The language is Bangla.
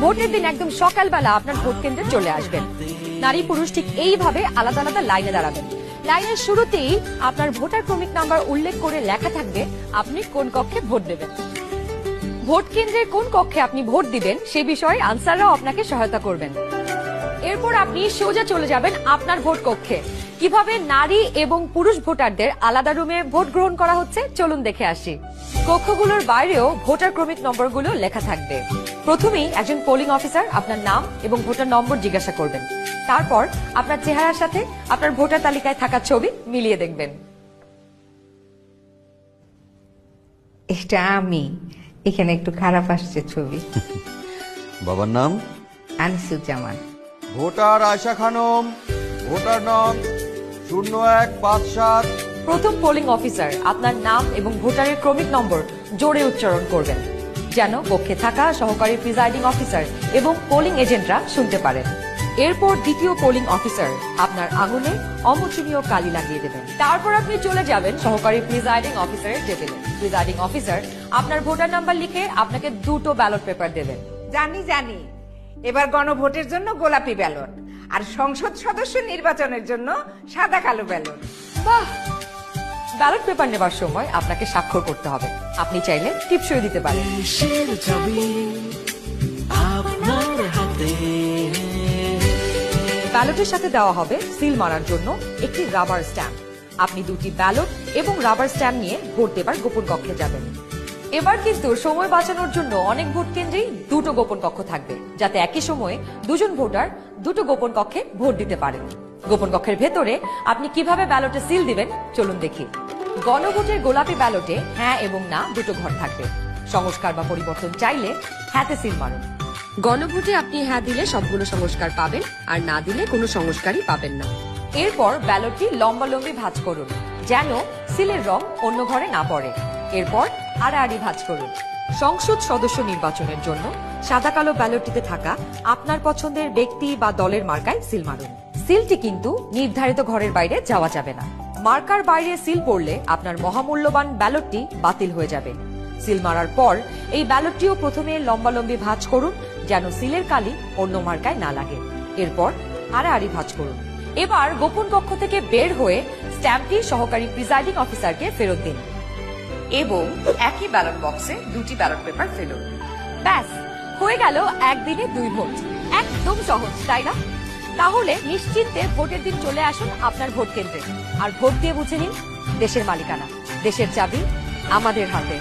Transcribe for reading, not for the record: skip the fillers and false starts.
ভোটের দিন একদম সকালবেলা আপনার ভোট কেন্দ্রে চলে আসবেন। নারী পুরুষ ঠিক এইভাবে আলাদা আলাদা লাইনে দাঁড়াবেন। লাইনের শুরুতেই আপনার ভোটার ক্রমিক নাম্বার উল্লেখ করে লেখা থাকবে আপনি কোন কক্ষে ভোট দেবেন। ভোট কেন্দ্রের কোন কক্ষে আপনি ভোট দিবেন সে বিষয়ে আনসাররাও আপনাকে সহায়তা করবেন। এরপর আপনি সোজা চলে যাবেন আপনার ভোট কক্ষে। কিভাবে নারী এবং পুরুষ ভোটারদের আলাদা রুমে ভোট গ্রহণ করা হচ্ছে চলুন দেখে আসি। কক্ষগুলোর বাইরেও ভোটার ক্রমিক নম্বরগুলো লেখা থাকবে। প্রথমেই একজন পোলিং অফিসার আপনার নাম এবং ভোটার নম্বর জিজ্ঞাসা করবেন। তারপর আপনার চেহারার সাথে আপনার ভোটার তালিকায় থাকা ছবি মিলিয়ে দেখবেন। এটা আমি, এখানে একটু খারাপ আসছে ছবি। বাবার নাম আনিসুজ্জামান। ভোটার আয়শা খানম, ভোটার নং 0157। প্রথম পোলিং অফিসার আপনার নাম এবং ভোটারের ক্রমিক নম্বর জোরে উচ্চারণ করবেন যেন কক্ষে থাকা সহকারী প্রিজাইডিং অফিসার এবং পোলিং এজেন্টরা শুনতে পারেন। এরপর দ্বিতীয় পোলিং অফিসার আপনার আঙুলে অমোচনীয় কালি লাগিয়ে দেবেন। তারপর আপনি চলে যাবেন সহকারী প্রিজাইডিং অফিসারের টেবিলে। প্রিজাইডিং অফিসার আপনার ভোটার নাম্বার লিখে আপনাকে দুটো ব্যালট পেপার দেবেন। জানি এবার গণভোটের জন্য গোলাপি ব্যালট আর সংসদ সদস্য নির্বাচনের জন্য সাদা কালো ব্যালট। বাহ! ব্যালট পেপার নেবার সময় আপনাকে স্বাক্ষর করতে হবে। আপনি চাইলে টিপসই দিতে পারেন। ব্যালটের সাথে দেওয়া হবে সিল মারার জন্য একটি রাবার স্ট্যাম্প। আপনি দুটি ব্যালট এবং রাবার স্ট্যাম্প নিয়ে ভোট দেবার গোপন কক্ষে যাবেন। এবার কিন্তু সময় বাঁচানোর জন্য অনেক ভোট কেন্দ্রেই দুটো গোপন কক্ষ থাকবে, যাতে একই সময়ে দুজন ভোটার দুটো গোপন কক্ষে ভোট দিতে পারেন। গোপন কক্ষের ভেতরে আপনি কিভাবে ব্যালটে সিল দিবেন চলুন দেখি। গণভোটের গোলাপি ব্যালটে হ্যাঁ এবং না দুটো ঘর থাকবে। সংস্কার বা পরিবর্তন চাইলে হ্যাঁতে সিল মারুন। গণভোটে আপনি হ্যাঁ দিলে সবগুলো সংস্কার পাবেন, আর না দিলে কোনো সংস্কারই পাবেন না। এরপর ব্যালটটি লম্বালম্বি ভাঁজ করুন যেন সিলের রং অন্য ঘরে না পড়ে। এরপর আড়াআড়ি ভাঁজ করুন। সংসদ সদস্য নির্বাচনের জন্য সাদা কালো ব্যালটটিতে থাকা আপনার পছন্দের ব্যক্তি বা দলের মার্কায় সিল মারুন। সিলটি কিন্তু নির্ধারিত ঘরের বাইরে যাওয়া যাবে না। মার্কার বাইরে সিল পড়লে আপনার মহামূল্যবান ব্যালটটি বাতিল হয়ে যাবে। সিল মারার পর এই ব্যালটটিও প্রথমে লম্বালম্বি ভাঁজ করুন যেন সিলের কালি অন্য মার্কায় না লাগে। এরপর আড়াআড়ি ভাঁজ করুন। এবার গোপন কক্ষ থেকে বের হয়ে স্ট্যাম্পটি সহকারী প্রিজাইডিং অফিসারকে ফেরত দিন এবং একই ব্যালট বক্সে দুটি ব্যালট পেপার ফেলুন। ব্যাস হয়ে গেল একদিনে 2 ভোট। একদম সহজ, তাই না? তাহলে নিশ্চিন্তে ভোটের দিন চলে আসুন আপনার ভোট কেন্দ্রে আর ভোট দিয়ে বুঝে নিন দেশের মালিকানা। দেশের চাবি আমাদের হাতে।